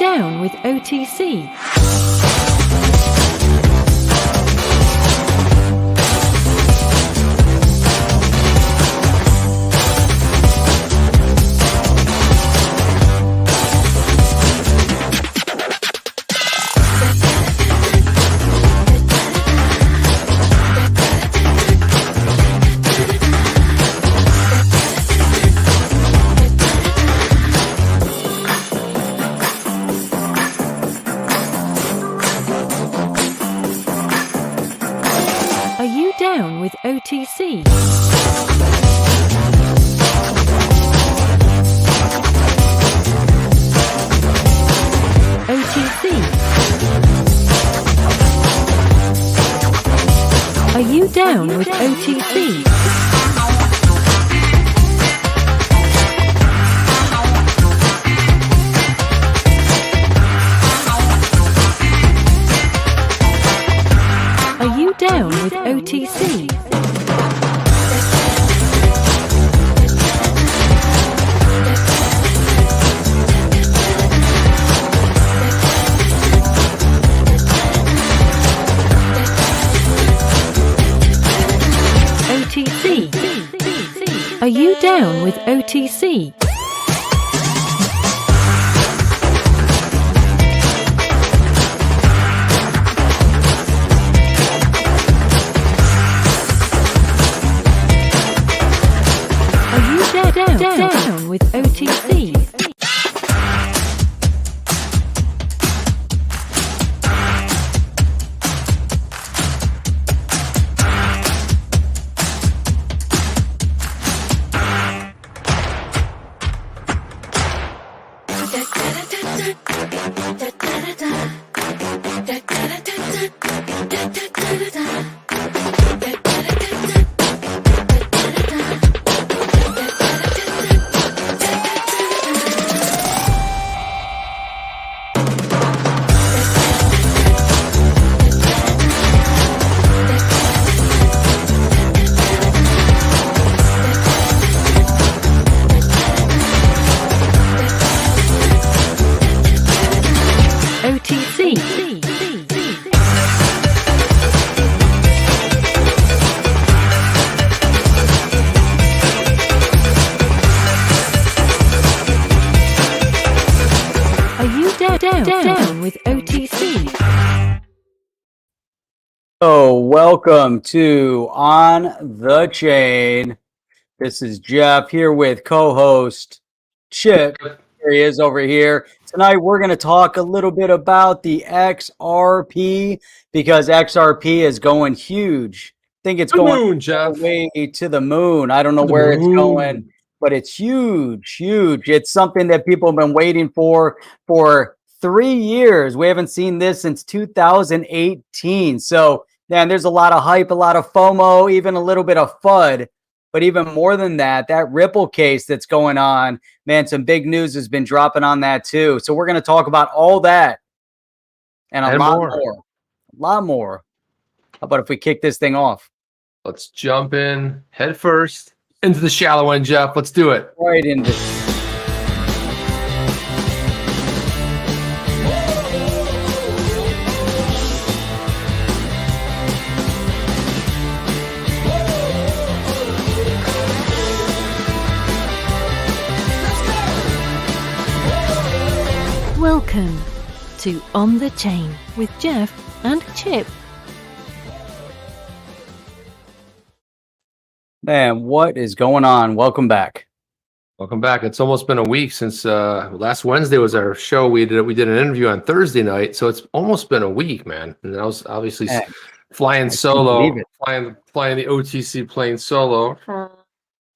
down with OTC? Are you down with OTC? OTC. Are you down with OTC? Are you down with OTC? OTC. Are you down with OTC? Down with OTC. Down with OTC. Oh, welcome to On the Chain. This is Jeff here with co-host Chip. Here he is over here. Tonight we're going to talk a little bit about the XRP because XRP is going huge. I think it's going way to the moon. I don't know where it's going, but it's huge, huge. It's something that people have been waiting for 3 years. We haven't seen this since 2018. So, man, there's a lot of hype, a lot of FOMO, even a little bit of FUD. But even more than that, that Ripple case that's going on, man, some big news has been dropping on that too. So we're going to talk about all that and a lot more. A lot more. How about if we kick this thing off? Let's jump in head first into the shallow end, Jeff. Let's do it. Right into Welcome to On the Chain with Jeff and Chip. Man, what is going on? Welcome back. Welcome back. It's almost been a week since last Wednesday was our show. We did an interview on Thursday night, so it's almost been a week, man. And I was obviously flying solo, flying the OTC plane solo.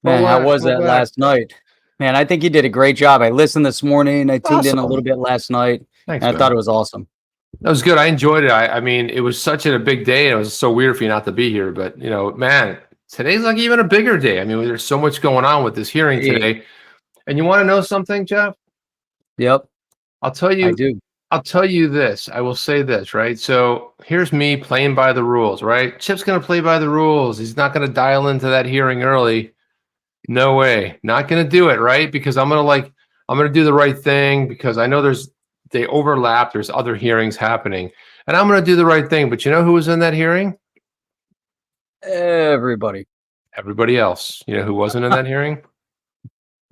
Man, how was it last night? Man, I think you did a great job. I listened this morning. I tuned in a little bit last night. Thanks, and I thought it was awesome. That was good. I enjoyed it. I mean, it was such a big day. It was so weird for you not to be here. But, you know, man, today's like even a bigger day. I mean, there's so much going on with this hearing today. And you want to know something, Jeff? Yep. I'll tell you. I do. I'll tell you this. I will say this, right? So here's me playing by the rules, right? Chip's going to play by the rules. He's not going to dial into that hearing early. No way. Not going to do it, right? Because I'm going to do the right thing because I know there's they overlap. There's other hearings happening, and I'm going to do the right thing. But you know who was in that hearing? Everybody. Everybody else. You know who wasn't in that hearing?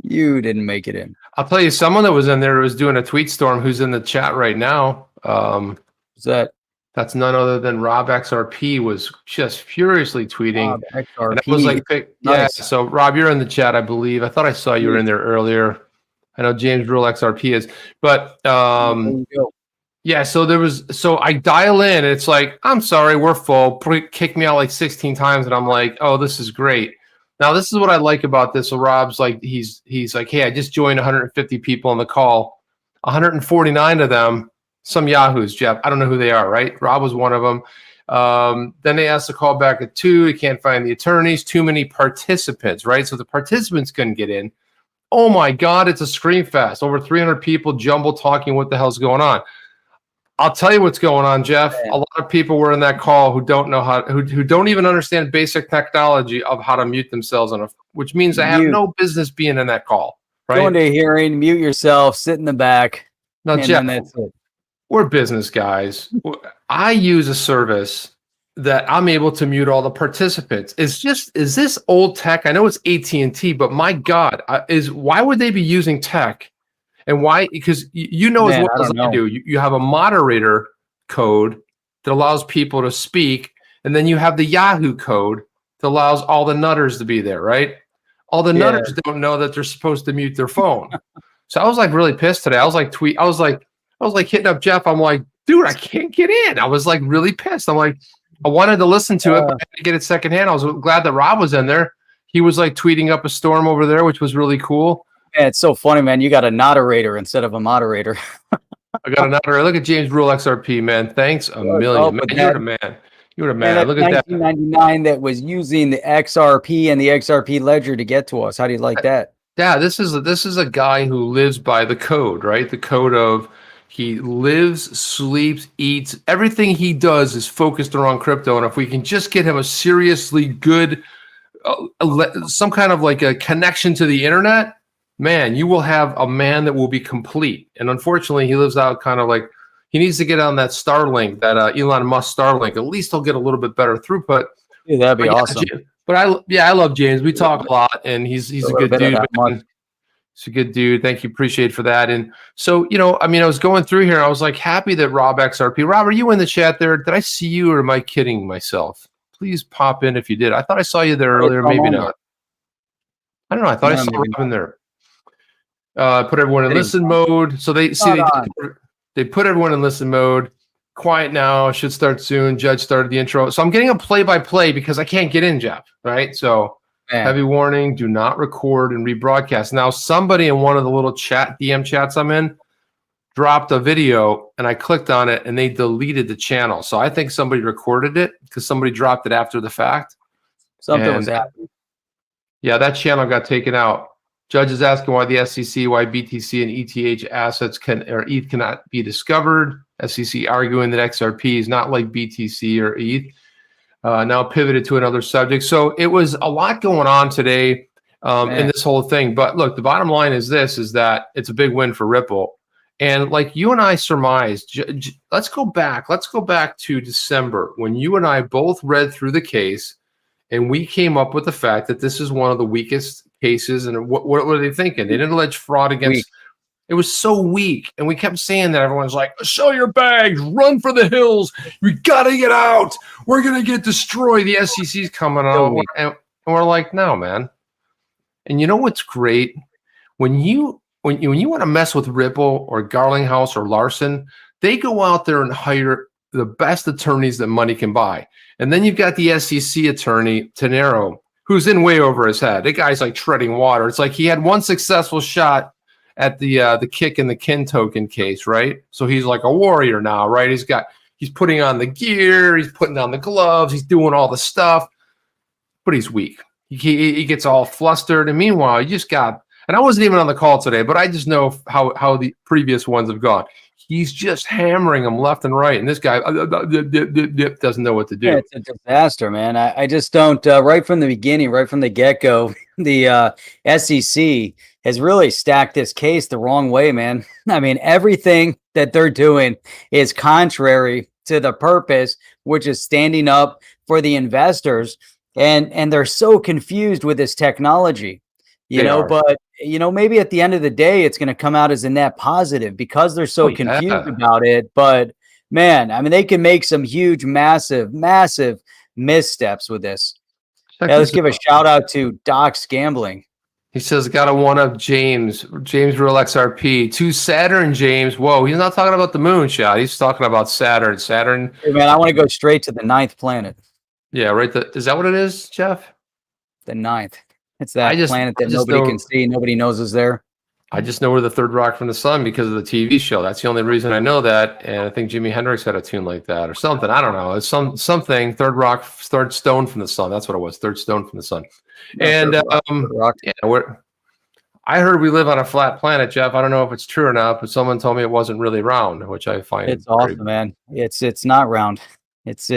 You didn't make it in. I'll tell you, someone that was in there was doing a tweet storm who's in the chat right now. Is that? That's none other than Rob XRP was just furiously tweeting. XRP. And I was like, yeah. Nice. So Rob, you're in the chat, I believe. I thought I saw you were in there earlier. I know James Rule XRP is, but yeah. So I dial in. And it's like, I'm sorry, we're full. Kick me out like 16 times, and I'm like, oh, this is great. Now this is what I like about this. So Rob's like, he's like, hey, I just joined 150 people on the call. 149 of them. Some yahoos, Jeff. I don't know who they are, right? Rob was one of them. Then they asked to call back at 2. He can't find the attorneys. Too many participants, right? So the participants couldn't get in. Oh my God, it's a scream fest. Over 300 people jumble talking. What the hell's going on? I'll tell you what's going on, Jeff. A lot of people were in that call who don't know how, who don't even understand basic technology of how to mute themselves which means they have no business being in that call, right? Go into a hearing, mute yourself, sit in the back. Now, Jeff, that's it. We're business guys. I use a service that I'm able to mute all the participants. Is this old tech? I know it's AT&T, but my God, why would they be using tech? And why? Because you know as well as I do, you have a moderator code that allows people to speak, and then you have the Yahoo code that allows all the nutters to be there, right? All the nutters don't know that they're supposed to mute their phone. So I was like really pissed today. I was like hitting up Jeff. I'm like, dude, I can't get in. I was like really pissed. I'm like, I wanted to listen to it, but I had to get it secondhand. I was glad that Rob was in there. He was like tweeting up a storm over there, which was really cool. Man, it's so funny, man. You got a moderator instead of a moderator. I got a moderator. Look at James Rule XRP, man. Thanks a million. Man, you're the man. You're the man. Look at that. 1999 that was using the XRP and the XRP ledger to get to us. How do you like that? Yeah, this is a guy who lives by the code, right? The code of he lives, sleeps, eats. Everything he does is focused around crypto. And if we can just get him a seriously good, some kind of like a connection to the internet, man, you will have a man that will be complete. And unfortunately, he lives out kind of like he needs to get on that Starlink, that Elon Musk Starlink. At least he'll get a little bit better throughput. Yeah, that'd be awesome. But I love James. We talk a lot, and he's a good dude. He's a good dude. Thank you. Appreciate for that. And so, I was going through here. I was like happy that Rob XRP. Rob, are you in the chat there? Did I see you, or am I kidding myself? Please pop in if you did. I thought I saw you there earlier. Maybe not. I don't know. I thought I saw Rob in there. Put everyone in listen mode. So they put everyone in listen mode. Quiet now. Should start soon. Judge started the intro. So I'm getting a play-by-play because I can't get in, Jeff. Right. So heavy warning: do not record and rebroadcast. Now, somebody in one of the little DM chats I'm in dropped a video, and I clicked on it, and they deleted the channel. So I think somebody recorded it because somebody dropped it after the fact. Something was happening. Yeah, that channel got taken out. Judge is asking why the SEC, why BTC and ETH assets ETH cannot be discovered. SEC arguing that XRP is not like BTC or ETH. Now pivoted to another subject. So it was a lot going on today in this whole thing. But look, the bottom line is that it's a big win for Ripple. And like you and I surmised, let's go back to December when you and I both read through the case, and we came up with the fact that this is one of the weakest cases. And what were they thinking? They didn't allege fraud against. It was so weak, and we kept saying that. Everyone's like, "Sell your bags, run for the hills. We gotta get out. We're gonna get destroyed. The SEC's coming out." And we're like, "No, man." And you know what's great? When you want to mess with Ripple or Garlinghouse or Larson, they go out there and hire the best attorneys that money can buy. And then you've got the SEC attorney, Tenero, who's in way over his head. That guy's like treading water. It's like he had one successful shot at the kick in the kin token case, right? So he's like a warrior now, right? He's putting on the gear, he's putting on the gloves, he's doing all the stuff, but he's weak. He gets all flustered. And meanwhile, you just got, and I wasn't even on the call today, but I just know how the previous ones have gone. He's just hammering them left and right, and this guy doesn't know what to do. Yeah, it's a disaster, man. I just don't. Right from the beginning, right from the get-go, the SEC has really stacked this case the wrong way, man. I mean, everything that they're doing is contrary to the purpose, which is standing up for the investors. And they're so confused with this technology, They are. but maybe at the end of the day, it's going to come out as a net positive because they're so confused about it. But man, I mean, they can make some huge, massive, massive missteps with this. Let's give a shout out to Doc's Gambling. He says, got to one up James Real XRP to Saturn. James, whoa, he's not talking about the moonshot. He's talking about Saturn. Hey man, I want to go straight to the 9th planet. Yeah, right. Is that what it is, Jeff? The 9th. It's that planet that nobody can see, nobody knows is there. I just know we're the third rock from the sun because of the TV show. That's the only reason I know that. And I think Jimi Hendrix had a tune like that or something. I don't know. It's something. Third rock, third stone from the sun. That's what it was. Third stone from the sun. And I heard we live on a flat planet, Jeff. I don't know if it's true or not, but someone told me it wasn't really round, which I find it's awesome, man. It's not round. It's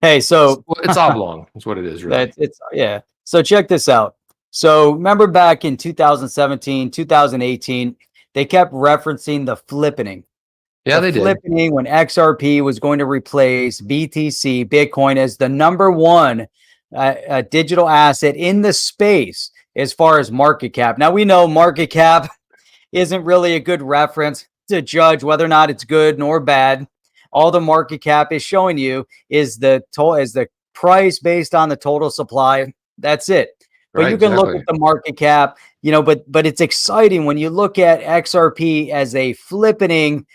hey, so it's oblong. That's what it is, really. Yeah. So check this out. So remember back in 2017, 2018, they kept referencing the flippening. Yeah, they did. Flippening when XRP was going to replace BTC, Bitcoin, as the number one digital asset in the space as far as market cap. Now, we know market cap isn't really a good reference to judge whether or not it's good nor bad. All the market cap is showing you is the price based on the total supply. That's it. But you can look at the market cap, but it's exciting when you look at XRP as a flippening,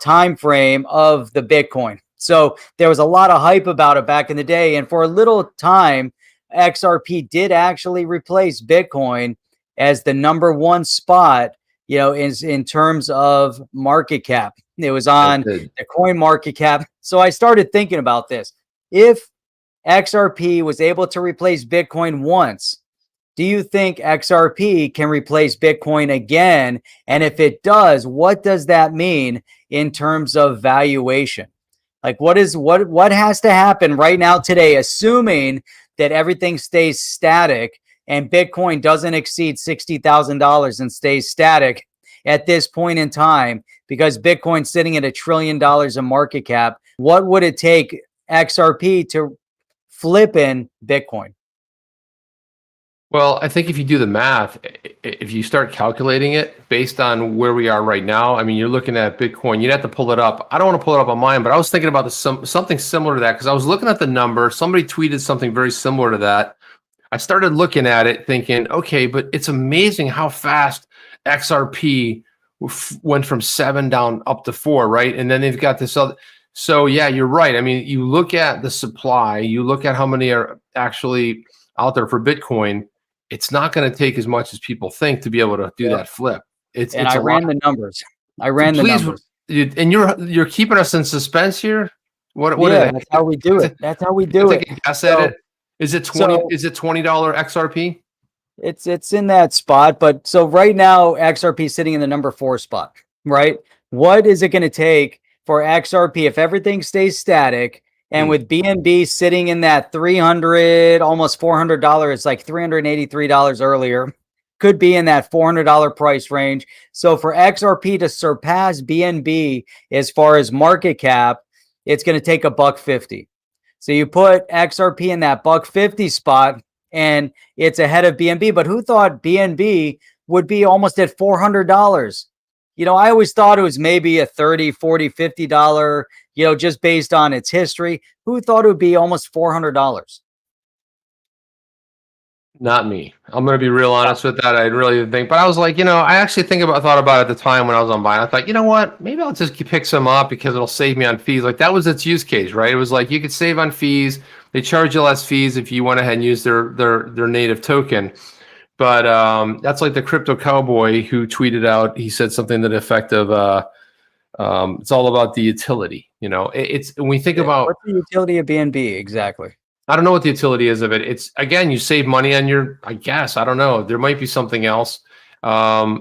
time frame of the Bitcoin. So there was a lot of hype about it back in the day. And for a little time, XRP did actually replace Bitcoin as the number one spot, in terms of market cap. It was on the coin market cap. So I started thinking about this. If XRP was able to replace Bitcoin once, do you think XRP can replace Bitcoin again? And if it does, what does that mean in terms of valuation? Like what has to happen right now today, assuming that everything stays static and Bitcoin doesn't exceed $60,000 and stays static at this point in time, because Bitcoin's sitting at $1 trillion in market cap? What would it take XRP to flip in Bitcoin? Well, I think if you do the math, if you start calculating it based on where we are right now, I mean, you're looking at Bitcoin, you'd have to pull it up. I don't want to pull it up on mine, but I was thinking about something similar to that because I was looking at the number. Somebody tweeted something very similar to that. I started looking at it thinking, okay, but it's amazing how fast XRP went from 7 down up to 4, right? And then they've got this other. So yeah, you're right. I mean, you look at the supply, you look at how many are actually out there for Bitcoin. It's not going to take as much as people think to be able to do that flip. I ran the numbers. And you're keeping us in suspense here. What? Yeah, that's how we do it. That's how we do it. Guess at it. Is it 20? Is it $20 XRP? It's in that spot. But so right now, XRP is sitting in the number 4 spot. Right. What is it going to take for XRP if everything stays static? And with BNB sitting in that $300, almost $400, it's like $383 earlier, could be in that $400 price range. So for XRP to surpass BNB as far as market cap, it's going to take $1.50. So you put XRP in that $1.50 spot, and it's ahead of BNB. But who thought BNB would be almost at $400? I always thought it was maybe a $30, $40, $50, just based on its history. Who thought it would be almost $400? Not me. I'm going to be real honest with that. I really didn't think, but I was like, I actually thought about it at the time when I was on buying. I thought, you know what? Maybe I'll just pick some up because it'll save me on fees. Like that was its use case, right? It was like you could save on fees. They charge you less fees if you went ahead and use their native token. But that's like the crypto cowboy who tweeted out. He said something to the effect of, "It's all about the utility." It's when we think about what's the utility of BNB exactly. I don't know what the utility is of it. It's again, you save money on your. I guess I don't know. There might be something else. I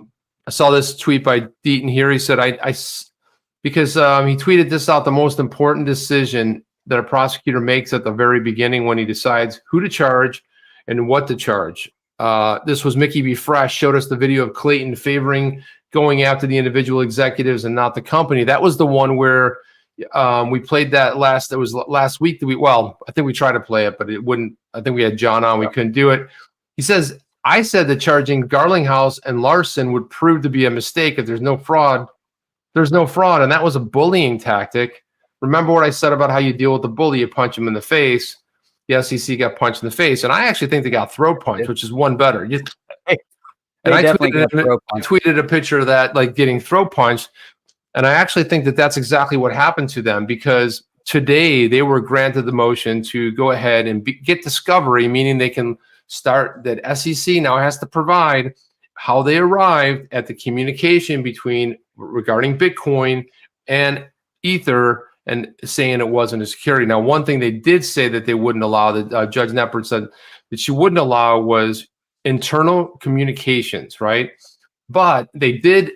saw this tweet by Deaton here. He said, because he tweeted this out. The most important decision that a prosecutor makes at the very beginning when he decides who to charge and what to charge. This was Mickey B. Fresh showed us the video of Clayton favoring going after the individual executives and not the company. That was the one where we played that last week. I think we tried to play it, but it wouldn't. I think we had John on. We couldn't do it. He says, I said that charging Garlinghouse and Larson would prove to be a mistake if there's no fraud. There's no fraud. And that was a bullying tactic. Remember what I said about how you deal with the bully? You punch him in the face. The SEC got punched in the face. And I actually think they got throat punched, which is one better. And I tweeted a picture of that, like getting throat punched. And I actually think that that's exactly what happened to them, because today they were granted the motion to go ahead and get discovery, meaning they can start, that SEC now has to provide how they arrived at the communication regarding Bitcoin and Ether, and saying it wasn't a security. Now, one thing they did say that they wouldn't allow, that Judge Knepper said that she wouldn't allow, was internal communications, right? But they did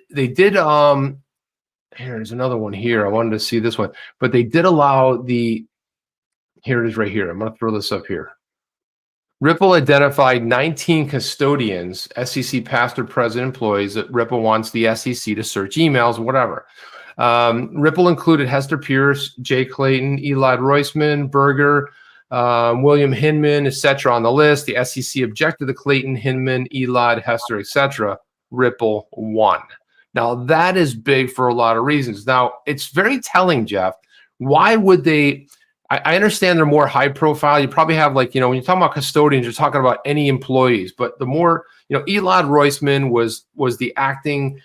here's another one here. I wanted to see this one, but they did allow here it is right here. I'm going to throw this up here. Ripple identified 19 custodians, SEC past or present employees that Ripple wants the SEC to search emails, whatever. Ripple included Hester Pierce, Jay Clayton, Eli Roisman, Berger, William Hinman, etc. on the list. The SEC objected to Clayton, Hinman, Eli, Hester, etc. Ripple won. Now, that is big for a lot of reasons. Now, it's very telling, Jeff. Why would they? I understand they're more high profile. You probably have, like, when you're talking about custodians, you're talking about any employees. But the more, Elad Roisman was the acting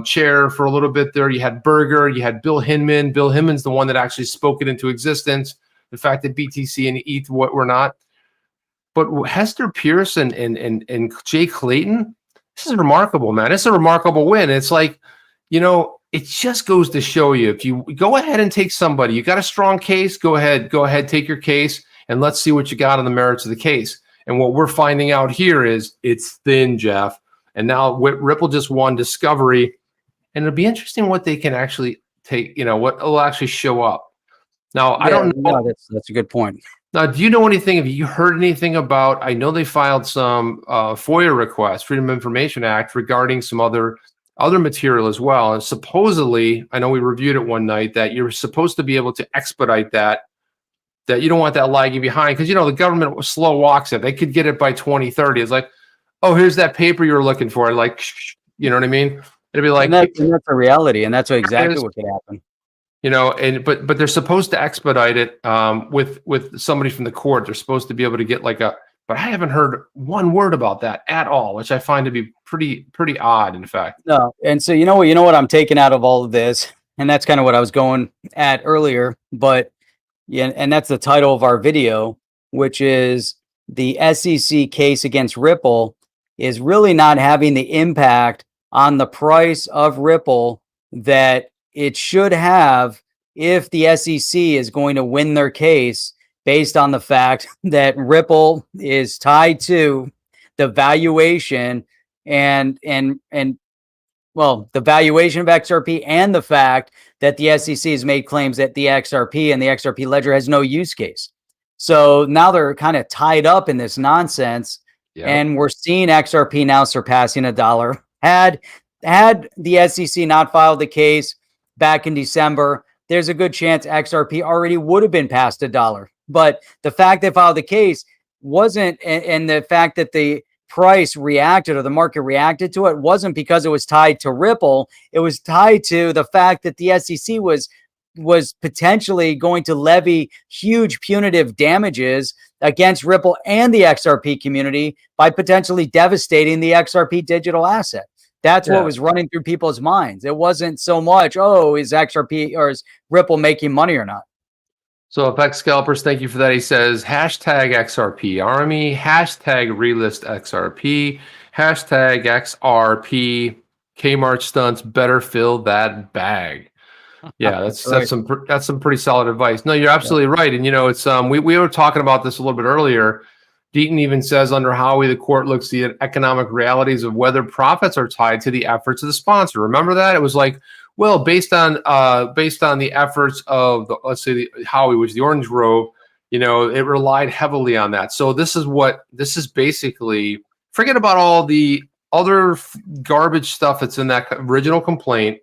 chair for a little bit there. You had Berger, you had Bill Hinman. Bill Hinman's the one that actually spoke it into existence. The fact that BTC and ETH were not. But Hester Pierce and Jay Clayton, this is remarkable, man. It's a remarkable win. It's like, it just goes to show you, if you go ahead and take somebody, you got a strong case, go ahead, take your case, and let's see what you got on the merits of the case. And what we're finding out here is it's thin, Jeff. And now Ripple just won discovery, and it'll be interesting what they can actually take, what will actually show up. Now, I don't know. No, that's a good point. Now, do you know anything? Have you heard anything about, I know they filed some FOIA requests, Freedom of Information Act, regarding some other material as well. And supposedly, I know we reviewed it one night, that you're supposed to be able to expedite that you don't want that lagging behind, because, the government slow walks it. They could get it by 2030. It's like, oh, here's that paper you were looking for. Like, you know what I mean? It'd be like, and that's a reality. And that's exactly what could happen. But they're supposed to expedite it with somebody from the court. They're supposed to be able to get but I haven't heard one word about that at all, which I find to be pretty odd, in fact. No, and so you know what I'm taking out of all of this, and that's kind of what I was going at earlier. But yeah, and that's the title of our video, which is the SEC case against Ripple is really not having the impact on the price of Ripple that it should have if the SEC is going to win their case, based on the fact that Ripple is tied to the valuation and the valuation of XRP, and the fact that the SEC has made claims that the XRP and the XRP ledger has no use case. So now they're kind of tied up in this nonsense. Yep. And we're seeing XRP now surpassing $1. Had the SEC not filed the case back in December, there's a good chance XRP already would have been past $1. But the fact they filed the case wasn't, and the fact that the price reacted, or the market reacted to it, wasn't because it was tied to Ripple. It was tied to the fact that the SEC was potentially going to levy huge punitive damages against Ripple and the XRP community by potentially devastating the XRP digital asset. That's what was running through people's minds. It wasn't so much, is XRP or is Ripple making money or not? So Apex Scalpers, thank you for that. He says, hashtag XRP Army, hashtag relist XRP, hashtag XRP Kmart stunts, better fill that bag. Yeah, that's some pretty solid advice. No, you're absolutely right. And it's we were talking about this a little bit earlier. Deaton even says, under Howey, the court looks at the economic realities of whether profits are tied to the efforts of the sponsor. Remember that? It was like, well, based on the efforts of let's say Howey, which is the Orange Robe, it relied heavily on that. So this is basically, forget about all the other garbage stuff that's in that original complaint,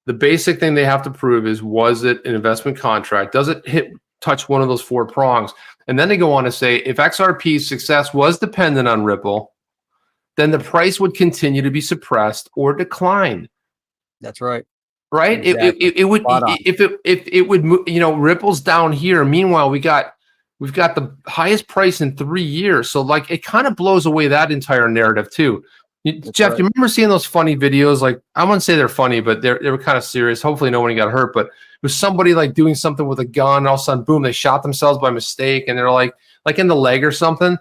the basic thing they have to prove is, was it an investment contract? Does it touch one of those 4 prongs? And then they go on to say, if XRP's success was dependent on Ripple, then the price would continue to be suppressed or decline. That's right. Right? Exactly. It would, if it would, you know, Ripple's down here. Meanwhile, we've got the highest price in 3 years. So like, it kind of blows away that entire narrative too. Jeff, right. You remember seeing those funny videos? Like, I wouldn't say they're funny, but they were kind of serious. Hopefully no one got hurt, but it was somebody like doing something with a gun. All of a sudden, boom, they shot themselves by mistake. And they're like in the leg or something.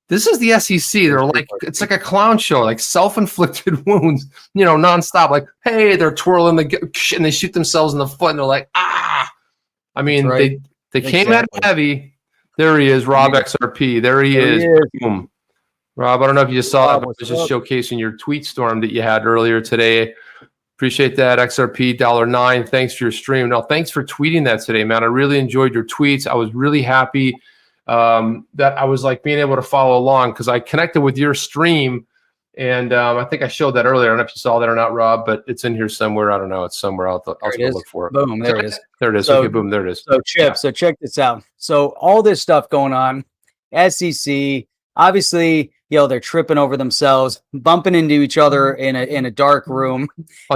This is the SEC. They're like, it's like a clown show, like self-inflicted wounds, you know, nonstop. Like, hey, they're twirling and they shoot themselves in the foot and they're like, ah. I mean, right. they came at it heavy. There he is, Rob XRP. There he is. Boom. Rob, I don't know if you just saw that, but I was just showcasing your tweet storm that you had earlier today. Appreciate that, XRP $9. Thanks for your stream. No, thanks for tweeting that today, man. I really enjoyed your tweets. I was really happy that I was like being able to follow along because I connected with your stream, and I think I showed that earlier. I don't know if you saw that or not, Rob, but it's in here somewhere. I don't know. It's somewhere. I'll look for it. Boom, there it is. There it is. So, okay, boom, there it is. So Chip, so check this out. So all this stuff going on, SEC, obviously, you know, they're tripping over themselves, bumping into each other in a dark room.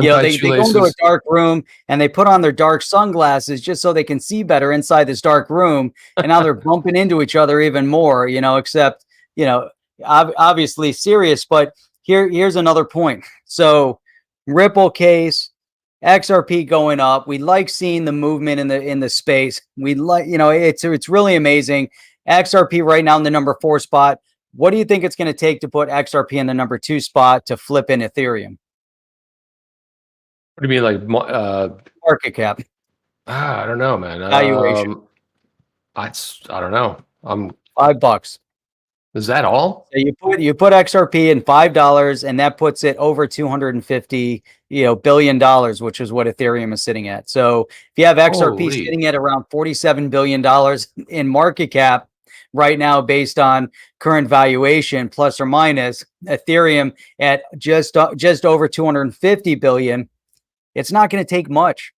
You know, they go into a dark room and they put on their dark sunglasses just so they can see better inside this dark room. And now they're bumping into each other even more, you know, except, you know, obviously serious. But here's another point. So Ripple case, XRP going up. We like seeing the movement in the space. We like, you know, it's really amazing. XRP right now in the number 4 spot. What do you think it's going to take to put XRP in the number 2 spot to flip in Ethereum? What do you mean, like market cap? I don't know, man. Valuation. I don't know. $5. Is that all? So you put XRP in $5, and that puts it over $250 billion, which is what Ethereum is sitting at. So if you have XRP sitting at around $47 billion in market cap right now, based on current valuation, plus or minus, Ethereum at just over 250 billion, it's not going to take much.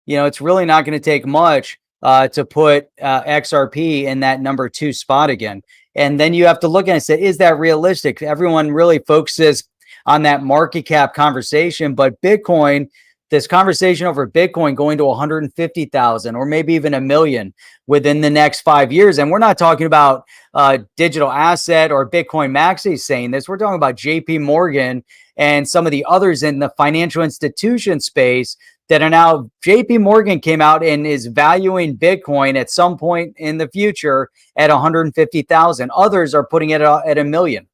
You know, it's really not going to take much to put XRP in that number 2 spot again. And then you have to look at it and say, is that realistic? Everyone really focuses on that market cap conversation, but Bitcoin, this conversation over Bitcoin going to 150,000 or maybe even 1 million within the next 5 years. And we're not talking about digital asset or Bitcoin Maxi saying this. We're talking about JP Morgan and some of the others in the financial institution space that are now, JP Morgan came out and is valuing Bitcoin at some point in the future at 150,000. Others are putting it at 1 million.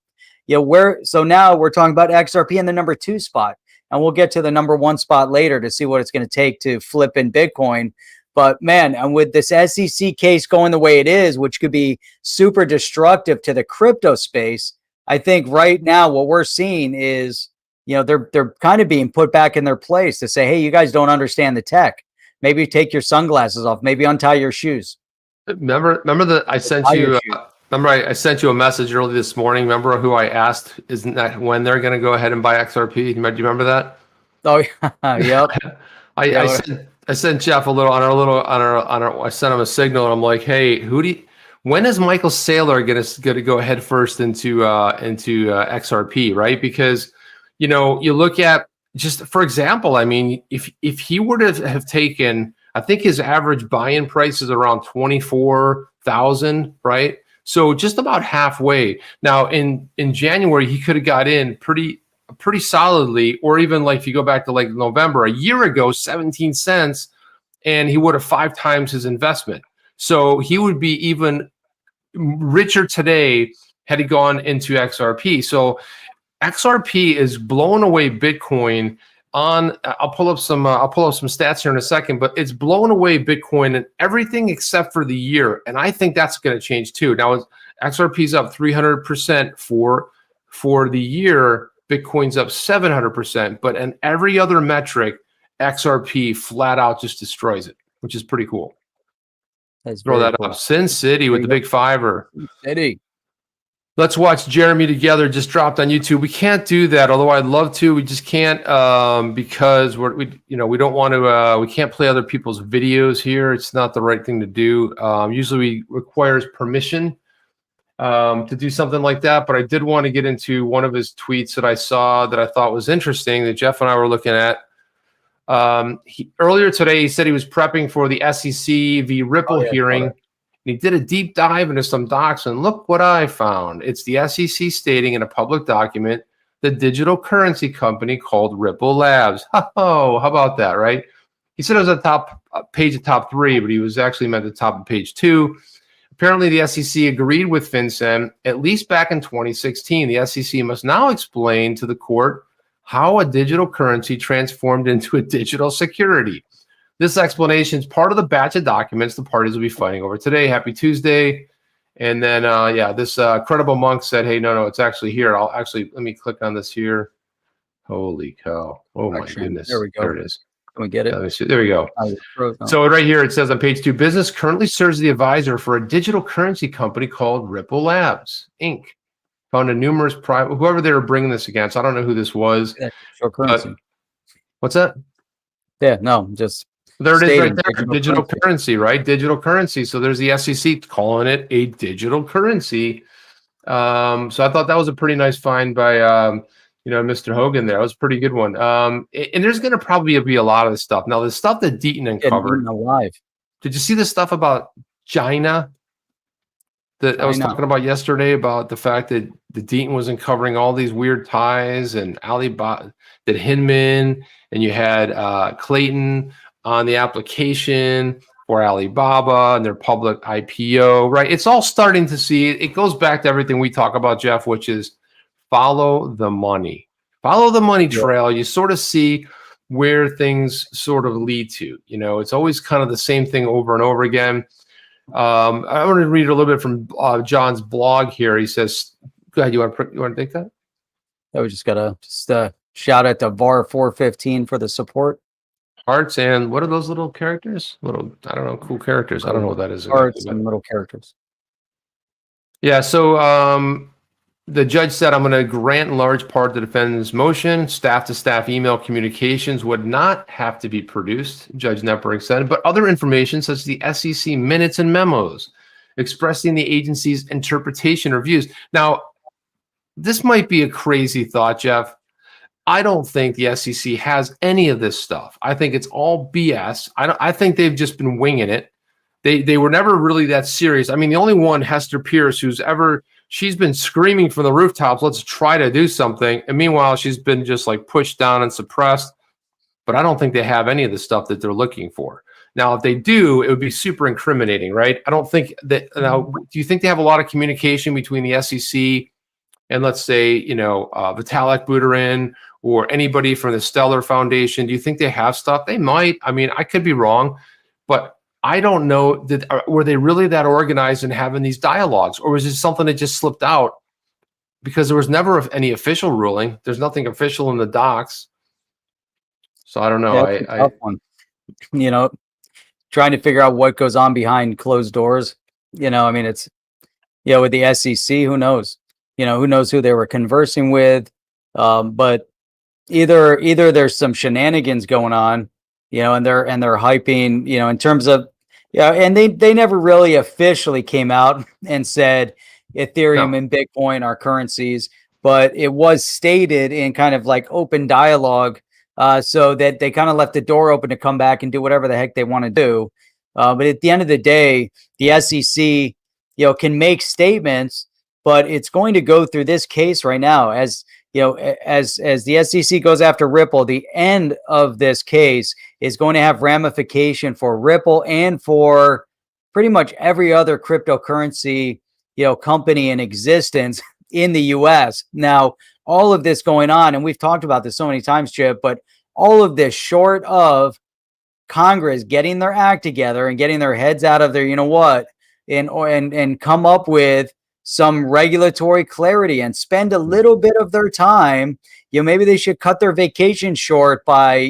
You know, so now we're talking about XRP in the number 2 spot. And we'll get to the number 1 spot later to see what it's going to take to flip in Bitcoin. But man, and with this SEC case going the way it is, which could be super destructive to the crypto space, I think right now what we're seeing is, you know, they're kind of being put back in their place to say, hey, you guys don't understand the tech. Maybe take your sunglasses off. Maybe untie your shoes. Remember that I sent you. Remember, I sent you a message early this morning. Remember who I asked? Isn't that when they're going to go ahead and buy XRP? Do you remember that? Oh, yep. I sent Jeff I sent him a signal, and I'm like, hey, when is Michael Saylor going to go head first into XRP, right? Because, you know, you look at, just for example, I mean, if he were to have taken, I think his average buy-in price is around 24,000, right? So just about halfway. Now in January, he could have got in pretty solidly, or even like if you go back to like November, a year ago, 17 cents, and he would have 5 times his investment. So he would be even richer today had he gone into XRP. So XRP is blowing away Bitcoin. I'll pull up some stats here in a second, but it's blowing away Bitcoin and everything except for the year, and I think that's going to change too. Now XRP's up 300% for the year. Bitcoin's up 700%, but in every other metric, XRP flat out just destroys it, which is pretty cool. Throw that up. Sin City with the big fiver. City. Let's watch Jeremy together just dropped on YouTube. We can't do that, although I'd love to. We just can't because we don't want to. We can't play other people's videos here. It's not the right thing to do. Usually requires permission to do something like that. But I did want to get into one of his tweets that I saw that I thought was interesting that Jeff and I were looking at. Earlier today, he said he was prepping for the SEC v. Ripple hearing. And he did a deep dive into some docs, and look what I found. It's the SEC stating in a public document the digital currency company called Ripple Labs. Oh, how about that, right? He said it was at the top page of top 3, but he was actually meant at the top of page 2. Apparently, the SEC agreed with FinCEN, at least back in 2016. The SEC must now explain to the court how a digital currency transformed into a digital security. This explanation is part of the batch of documents the parties will be fighting over today. Happy Tuesday. And then, this Credible Monk said, hey, no, it's actually here. Let me click on this here. Holy cow. Oh, my goodness. There we go. There it is. Can we get it? Let me see. There we go. So right here, it says on page 2, business currently serves the advisor for a digital currency company called Ripple Labs, Inc. Found in numerous private, whoever they were bringing this against. I don't know who this was. Currency. What's that? Yeah, no, just. There it is right there, digital currency, right? Digital currency. So there's the SEC calling it a digital currency. So I thought that was a pretty nice find by, Mr. Hogan there. That was a pretty good one. And there's going to probably be a lot of this stuff. Now, the stuff that Deaton uncovered. Did you see the stuff about China that I was talking about yesterday about the fact that the Deaton was uncovering all these weird ties and Alibaba, that Hinman, and you had Clayton on the application for Alibaba and their public IPO, right? It's all starting to see, it goes back to everything we talk about, Jeff, which is follow the money. Follow the money trail. You sort of see where things sort of lead to. It's always kind of the same thing over and over again. I want to read a little bit from John's blog here. He says, go ahead, you want to take that? I was just got to shout out to VAR 415 for the support. Hearts and what are those little characters? I don't know, cool characters. I don't know what that is. Hearts and little characters. Yeah, so the judge said, I'm going to grant in large part the defendant's motion. Staff-to-staff email communications would not have to be produced, Judge Knepering said, but other information such as the SEC minutes and memos expressing the agency's interpretation or views. Now, this might be a crazy thought, Jeff. I don't think the SEC has any of this stuff. I think it's all BS. I think they've just been winging it. They were never really that serious. I mean, the only one, Hester Pierce, she's been screaming from the rooftops, let's try to do something. And meanwhile, she's been just like pushed down and suppressed. But I don't think they have any of the stuff that they're looking for. Now, if they do, it would be super incriminating, right? I don't think that. Now, do you think they have a lot of communication between the SEC and, let's say, Vitalik Buterin or anybody from the Stellar Foundation? Do you think they have stuff? They might. I mean, I could be wrong, but I don't know that. Were they really that organized in having these dialogues, or was it something that just slipped out? Because there was never any official ruling. There's nothing official in the docs. So I don't know. Yeah, tough one. Trying to figure out what goes on behind closed doors. I mean, it's, with the SEC, who knows? Who knows who they were conversing with? But either there's some shenanigans going on, and they're hyping, in terms of, and they never really officially came out and said Ethereum and Bitcoin are currencies, but it was stated in kind of like open dialogue, so that they kind of left the door open to come back and do whatever the heck they want to do. But at the end of the day, the SEC, can make statements, but it's going to go through this case right now as the SEC goes after Ripple. The end of this case is going to have ramification for Ripple and for pretty much every other cryptocurrency, company in existence in the US. Now, all of this going on, and we've talked about this so many times, Chip, but all of this short of Congress getting their act together and getting their heads out of their, and come up with some regulatory clarity and spend a little bit of their time, maybe they should cut their vacation short by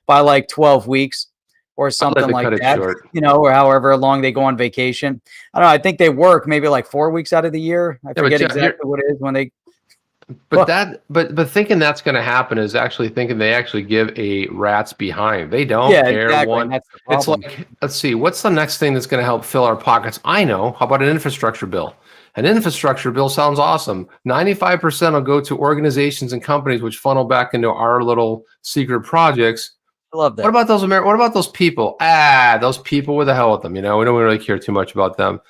like 12 weeks, or something like cut it that, short. you know, or however long they go on vacation. I don't know. I think they work maybe like 4 weeks out of the year. I forget exactly what it is when they. But thinking that's going to happen is actually thinking they actually give a rat's behind. They don't Yeah, care. exactly. And that's the It's problem. like, let's see, what's the next thing that's going to help fill our pockets? I know. How about an infrastructure bill? An infrastructure bill sounds awesome. 95% will go to organizations and companies which funnel back into our little secret projects. I love that. What about those What about those people? Those people, where the hell with them? You know, we don't really care too much about them.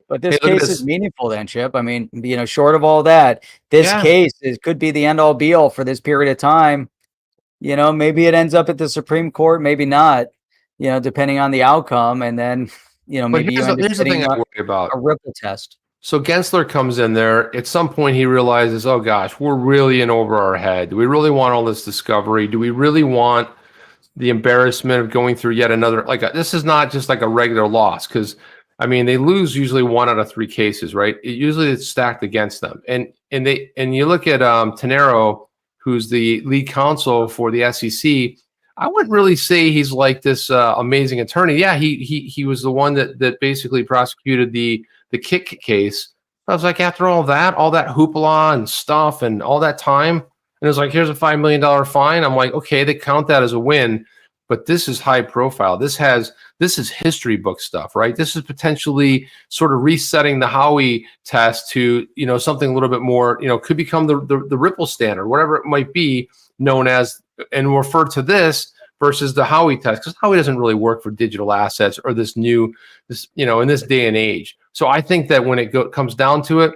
But this case is meaningful then, Chip. I mean, you know, short of all that, this case could be the end all be all for this period of time. You know, maybe it ends up at the Supreme Court, maybe not, you know, depending on the outcome. And then, you know, maybe you end up getting a ripple test. So Gensler comes in there. At some point, he realizes, oh gosh, we're really in over our head. Do we really want all this discovery? Do we really want the embarrassment of going through yet another? This is not just like a regular loss, because I mean, they lose usually 1 out of 3 cases, right? Usually it's stacked against them. And you look at Tenero, who's the lead counsel for the SEC. I wouldn't really say he's like this amazing attorney. Yeah, he was the one that basically prosecuted the kick case. I was like, after all that hoopla and stuff and all that time, and it was like, here's a $5 million fine. I'm like, okay, they count that as a win. But this is high profile. This is history book stuff, right? This is potentially sort of resetting the Howey test to, you know, something a little bit more, you know, could become the Ripple standard, whatever it might be known as, and refer to this versus the Howey test, because Howey doesn't really work for digital assets or this, you know, in this day and age. So I think that when it comes down to it,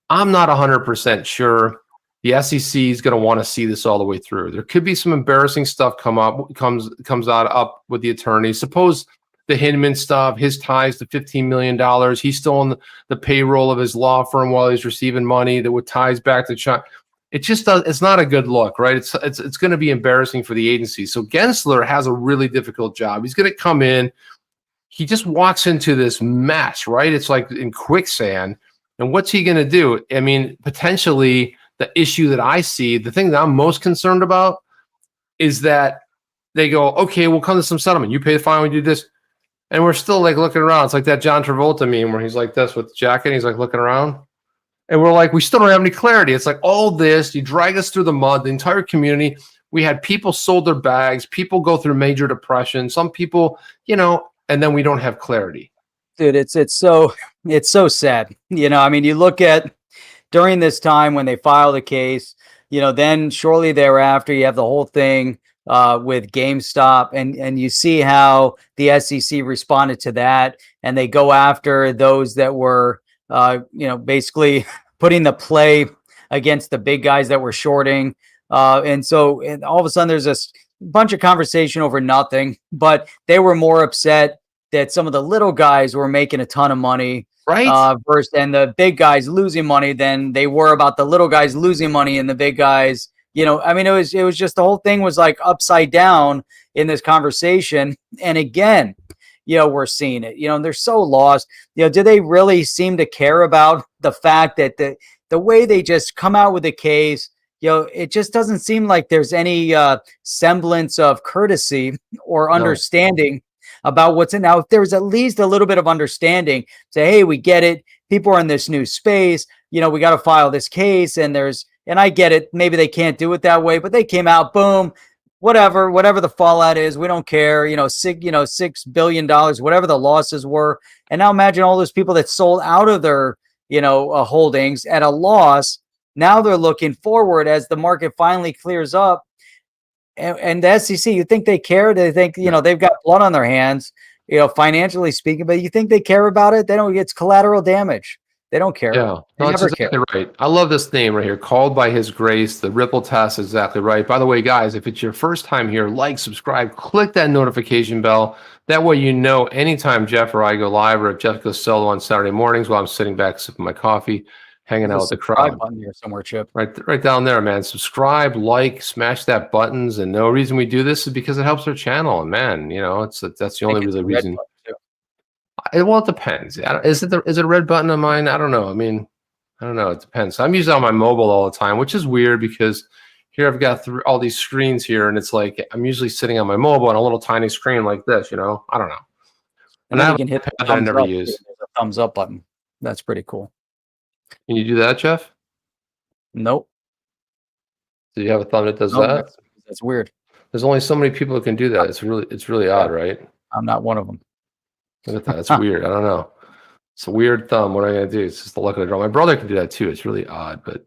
I'm not 100% sure the SEC is going to want to see this all the way through. There could be some embarrassing stuff comes out up with the attorneys. Suppose the Hinman stuff, his ties to $15 million. He's still on the payroll of his law firm while he's receiving money that would ties back to China. It just does. It's not a good look, right? It's going to be embarrassing for the agency. So Gensler has a really difficult job. He's going to come in. He just walks into this mess, right? It's like in quicksand. And what's he going to do? I mean, potentially, the issue that I see, the thing that I'm most concerned about is that they go, okay, we'll come to some settlement. You pay the fine, we do this. And we're still like looking around. It's like that John Travolta meme where he's like this with the jacket. He's like looking around. And we're like, we still don't have any clarity. It's like all this, you drag us through the mud, the entire community. We had people sold their bags. People go through major depression. Some people, you know, and then we don't have clarity. Dude, it's so sad. You know, I mean, you look at during this time when they file the case, you know, then shortly thereafter, you have the whole thing with GameStop, and you see how the SEC responded to that, and they go after those that were, you know, basically putting the play against the big guys that were shorting, and all of a sudden there's this bunch of conversation over nothing, but they were more upset that some of the little guys were making a ton of money. Right. Versus and the big guys losing money than they were about the little guys losing money and the big guys, you know, I mean, it was just the whole thing was like upside down in this conversation. And again, you know, we're seeing it, you know, and they're so lost. You know, do they really seem to care about the fact that the way they just come out with a case, you know, it just doesn't seem like there's any semblance of courtesy or understanding about what's in. Now, if there's at least a little bit of understanding, say, hey, we get it. People are in this new space. You know, we got to file this case. And I get it. Maybe they can't do it that way, but they came out, boom, whatever the fallout is. We don't care. You know, $6 billion, whatever the losses were. And now imagine all those people that sold out of their, you know, holdings at a loss. Now they're looking forward as the market finally clears up. And the SEC, you think they care? They think, you know, they've got blood on their hands, you know, financially speaking, but you think they care about it? They don't. It's collateral damage. They don't care. Yeah, no, that's exactly right. I love this name right here, called by his grace. The Ripple test is exactly right. By the way, guys, if it's your first time here, like, subscribe, click that notification bell. That way you know anytime Jeff or I go live, or if Jeff goes solo on Saturday mornings while I'm sitting back sipping my coffee, hanging out with the crowd. Button here somewhere, Chip. Right down there, man. Subscribe, like, smash that buttons. And no reason we do this is because it helps our channel. And man, you know, that's the only really reason. Well, it depends. Is it a red button on mine? I don't know. I mean, I don't know. It depends. I'm using it on my mobile all the time, which is weird because here I've got all these screens here, and it's like I'm usually sitting on my mobile on a little tiny screen like this. I don't know. And then you can hit the that I never thumbs up. use. There's a thumbs up button. That's pretty cool. Can you do that, Jeff? Nope. Do you have a thumb that does Nope, that? that's weird. There's only so many people that can do that. It's really odd, right? I'm not one of them. Look at that. It's weird. I don't know. It's a weird thumb. What am I going to do? It's just the luck of the draw. My brother can do that too. It's really odd, but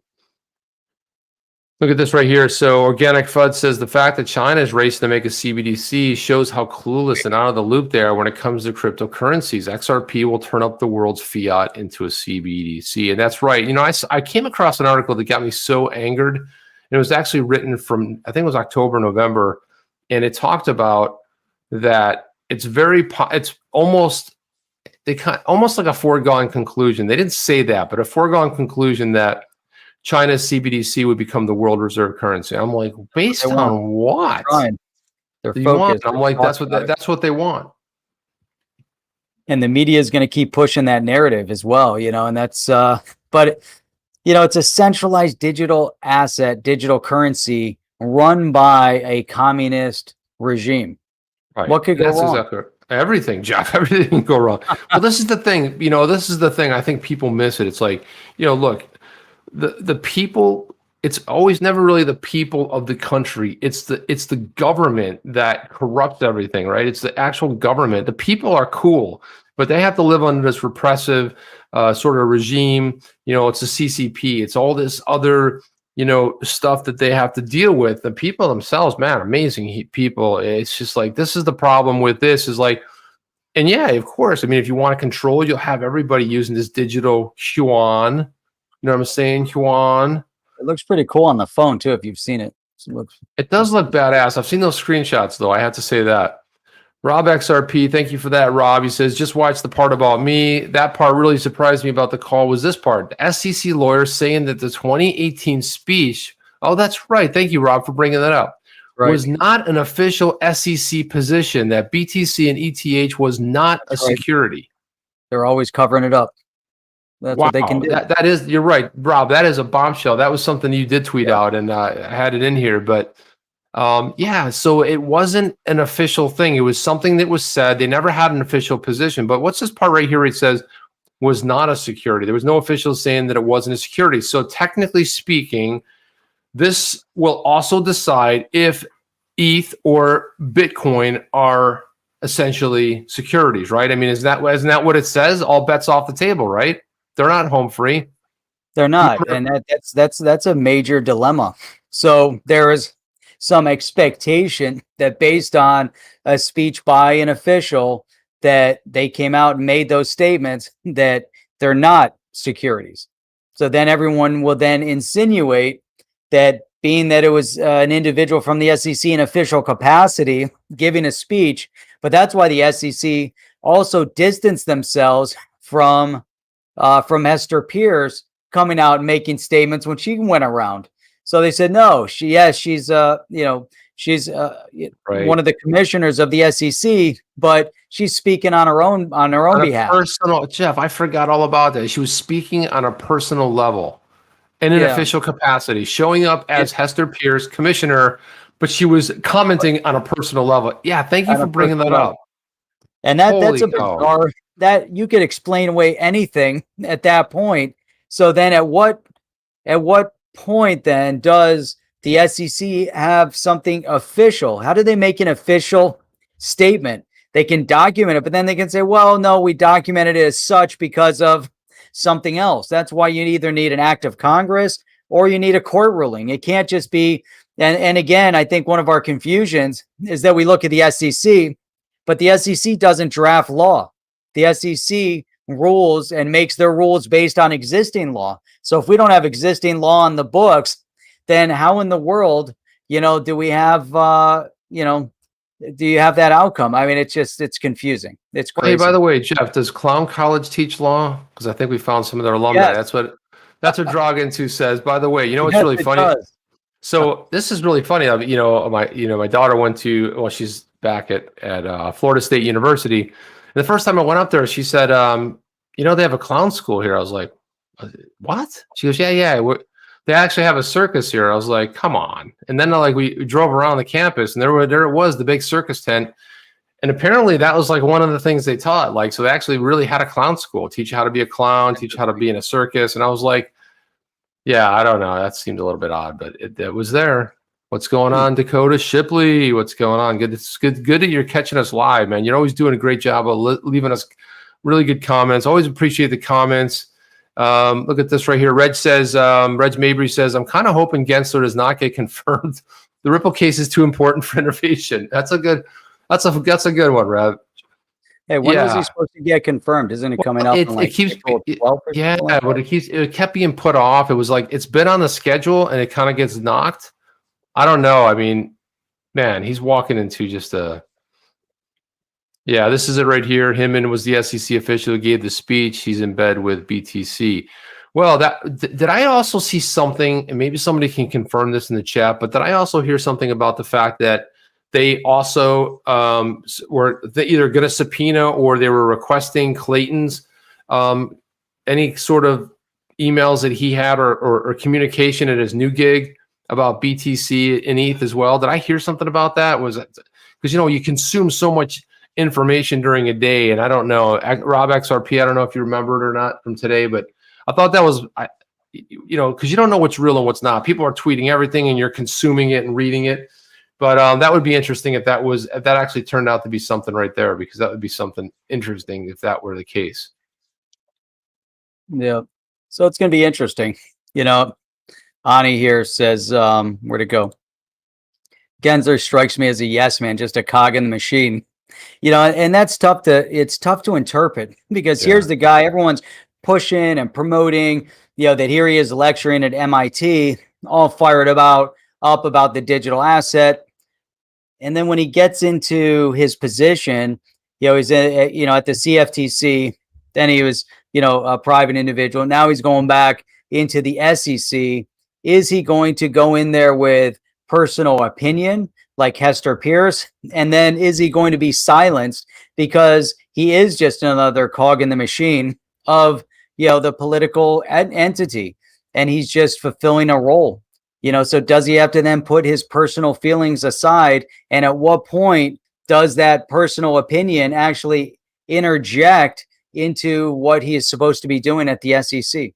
look at this right here. So Organic FUD says the fact that China is racing to make a CBDC shows how clueless and out of the loop they are when it comes to cryptocurrencies. XRP will turn up the world's fiat into a CBDC. And that's right. I came across an article that got me so angered. And it was actually written from, I think it was October, November. And it talked about that it's almost like a foregone conclusion. They didn't say that, but a foregone conclusion that China's CBDC would become the world reserve currency. I'm like, based on what? They're focused. I'm like, that's what they want. And the media is going to keep pushing that narrative as well, and that's but it's a centralized digital asset, digital currency run by a communist regime. Right. What could go wrong? Exactly. Everything, Jeff. Everything can go wrong. Well, this is the thing. This is the thing. I think people miss it. It's like, look, the people. It's always never really the people of the country. It's the government that corrupts everything, right? It's the actual government. The people are cool, but they have to live under this repressive sort of regime. It's the CCP. It's all this other stuff that they have to deal with. The people themselves, man, amazing people. It's just like, this is the problem with this is like, and yeah, of course. I mean, if you want to control, you'll have everybody using this digital yuan. You know what I'm saying? Yuan. It looks pretty cool on the phone too, if you've seen it. It does look badass. I've seen those screenshots though. I have to say that. Rob XRP, thank you for that, Rob. He says, just watch the part about me. That part really surprised me about the call was this part. The SEC lawyer saying that the 2018 speech, oh, that's right. Thank you, Rob, for bringing that up. Right. Was not an official SEC position, that BTC and ETH was not a security. They're always covering it up. That's what they can do. That is, you're right, Rob. That is a bombshell. That was something you did tweet out, and I had it in here, but so it wasn't an official thing. It was something that was said. They never had an official position. But what's this part right here? It says was not a security. There was no official saying that it wasn't a security. So technically speaking, this will also decide if ETH or Bitcoin are essentially securities, right? I mean, isn't that what it says? All bets off the table, right? They're not home free. They're not, and that's a major dilemma. So there is some expectation that based on a speech by an official that they came out and made those statements that they're not securities. So then everyone will then insinuate that being that it was an individual from the SEC in official capacity giving a speech, but that's why the SEC also distanced themselves from Hester Pierce coming out and making statements when she went around. So they said, no, she's right. One of the commissioners of the SEC, but she's speaking on her own behalf. Jeff, I forgot all about that. She was speaking on a personal level in an official capacity, showing up as Hester Pierce, commissioner, but she was commenting on a personal level. Yeah, thank you for bringing that up. And that's a bizarre, that you could explain away anything at that point. So then at what point then does the SEC have something official? How do they make an official statement? They can document it, but then they can say, well, no, we documented it as such because of something else. That's why you either need an act of Congress or you need a court ruling. It can't just be, and again, I think one of our confusions is that we look at the SEC, but the SEC doesn't draft law. The SEC rules and makes their rules based on existing law. So if we don't have existing law on the books, then how in the world, do we have, do you have that outcome? I mean, it's confusing. It's crazy. Hey, by the way, Jeff, does Clown College teach law? Because I think we found some of their alumni. Yes. That's what Dragon2 says. By the way, what's really funny? Does. So this is really funny. My daughter went to, well, she's back at Florida State University. And the first time I went up there, she said, they have a clown school here. I was like, what? She goes, yeah. they actually have a circus here. I was like, come on. And then like we drove around the campus, and there it was, the big circus tent. And apparently that was like one of the things they taught. Like, so they actually really had a clown school, teach you how to be a clown, teach you how to be in a circus. And I was like, yeah, I don't know. That seemed a little bit odd, but it was there. What's going on, Dakota Shipley? What's going on? Good. It's good that you're catching us live, man. You're always doing a great job of leaving us really good comments. Always appreciate the comments. Look at this right here. Reg Mabry says, I'm kind of hoping Gensler does not get confirmed. The Ripple case is too important for innovation. That's a good one, Rev. Hey, when was he supposed to get confirmed? Isn't it coming up? It kept being put off. It was like, it's been on the schedule and it kind of gets knocked. I don't know. I mean, man, he's walking into just a. Yeah, this is it right here. Hinman was the SEC official who gave the speech. He's in bed with BTC. Well, did I also see something, and maybe somebody can confirm this in the chat, but did I also hear something about the fact that they also were either going to subpoena or they were requesting Clayton's any sort of emails that he had or communication at his new gig about BTC and ETH as well? Did I hear something about that? Was it because you consume so much information during a day, and I don't know, Rob XRP, I don't know if you remember it or not from today, but I thought that was, because you don't know what's real and what's not. People are tweeting everything and you're consuming it and reading it. But that would be interesting if that actually turned out to be something right there, because that would be something interesting if that were the case. Yeah. So it's going to be interesting. Ani here says, where'd it go? Gensler strikes me as a yes man, just a cog in the machine. And that's tough to interpret, because here's the guy everyone's pushing and promoting, that here he is lecturing at MIT, all fired up about the digital asset. And then when he gets into his position, he's at the CFTC, then he was, a private individual. Now he's going back into the SEC. Is he going to go in there with personal opinion like Hester Pierce? And then is he going to be silenced because he is just another cog in the machine of, the political entity, and he's just fulfilling a role? So does he have to then put his personal feelings aside? And at what point does that personal opinion actually interject into what he is supposed to be doing at the SEC?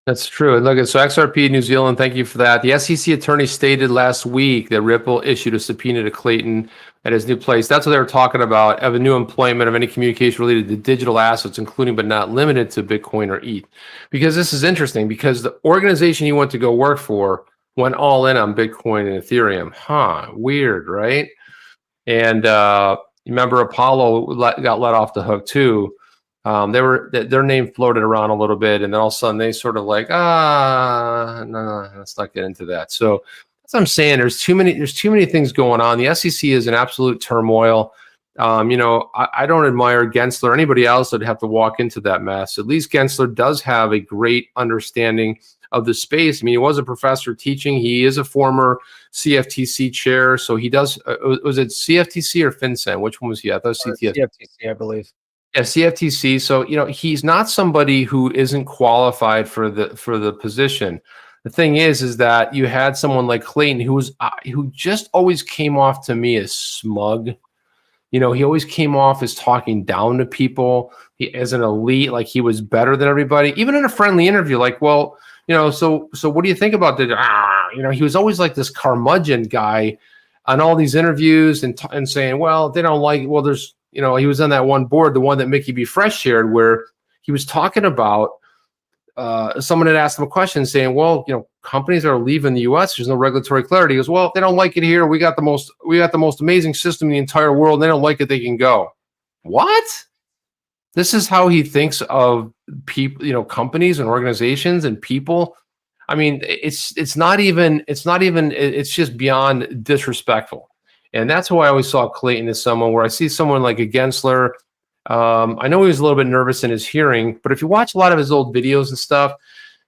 That's true. And look, so XRP New Zealand, thank you for that. The SEC attorney stated last week that Ripple issued a subpoena to Clayton at his new place. That's what they were talking about, of a new employment of any communication related to digital assets, including but not limited to Bitcoin or ETH. Because this is interesting, because the organization he went to go work for went all in on Bitcoin and Ethereum. Weird, right? And remember Apollo got let off the hook too. Their name floated around a little bit, and then all of a sudden they sort of like, no, let's not get into that. So that's what I'm saying. There's too many things going on. The SEC is in absolute turmoil. I don't admire Gensler or anybody else that'd have to walk into that mess. At least Gensler does have a great understanding of the space. I mean, he was a professor teaching. He is a former CFTC chair. So he does, was it CFTC or FinCEN? Which one was he? I thought CFTC, I believe. Yeah, CFTC. So, he's not somebody who isn't qualified for the position. The thing is that you had someone like Clayton who just always came off to me as smug. He always came off as talking down to people. He as an elite, like he was better than everybody. Even in a friendly interview, like, well, so what do you think about the? He was always like this curmudgeon guy on all these interviews and saying, well, they don't like. Well, there's. He was on that one board, the one that Mickey B. Fresh shared, where he was talking about someone had asked him a question saying, well, companies are leaving the U.S. There's no regulatory clarity. He goes, well, if they don't like it here, we got the most amazing system in the entire world. They don't like it, they can go. What? This is how he thinks of people, companies and organizations and people. I mean, it's just beyond disrespectful. And that's why I always saw Clayton as someone where I see someone like a Gensler. I know he was a little bit nervous in his hearing, but if you watch a lot of his old videos and stuff,